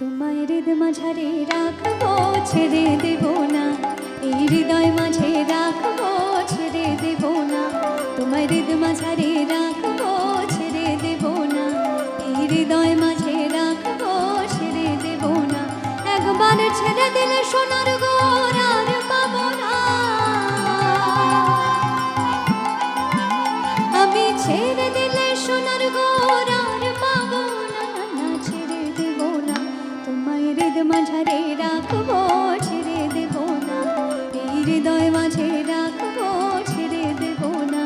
তোমায় হৃদ মাঝারে রাখবো, ছেড়ে দেব না। এই হৃদয় মাঝে রাখবো, ছেড়ে দেব না। তোমায় হৃদ মাঝারে রাখবো, ছেড়ে দেব না। এই হৃদয় মাঝে রাখবো, ছেড়ে দেব না। একবার ছেড়ে দিলে সোনার গোর আর পাবো না। আমি ছেড়ে দিলে সোনার গোর আর পাবো না, না ছেড়ে দেব না। তোমায় হৃদ মাঝারে রাখবো, ছেড়ে দেব না। এই হৃদয় মাঝে রাখবো, ছেড়ে দেব না।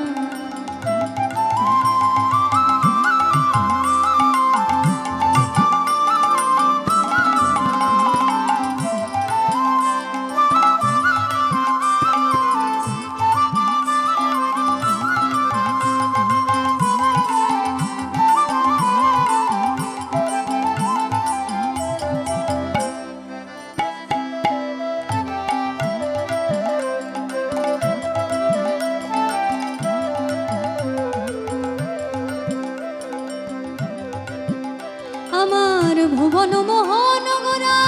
আমার ভুবন মোহনগরা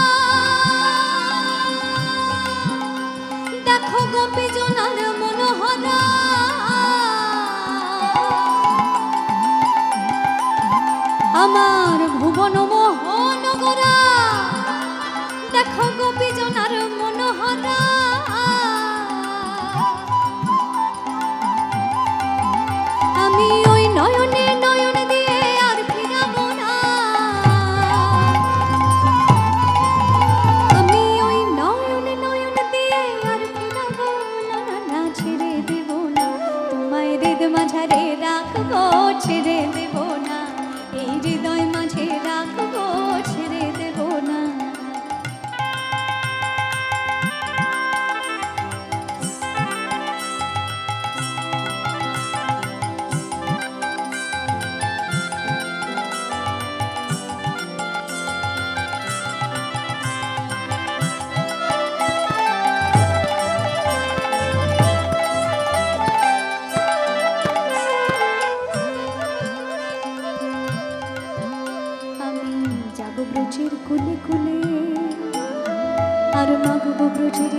দেখো গোপী জনার মনোহরা। আমার ভুবন মোহনগরা দেখো গোপী জনার মনোহরা। আমি ওই নয়নে নয়ন দিয়ে আর ফিরাবো না। আমি ওই নয়নে নয়ন দিয়ে আর ফিরাবো না, না ছেড়ে দেব না। তোমায় হৃদ মাঝারে রাখবো, ছেড়ে দেব না। এই হৃদয় মাঝে রাখবো, ছেড়ে দেব না। ব্রজের কুলে কুলে আর মাগবো ব্রজের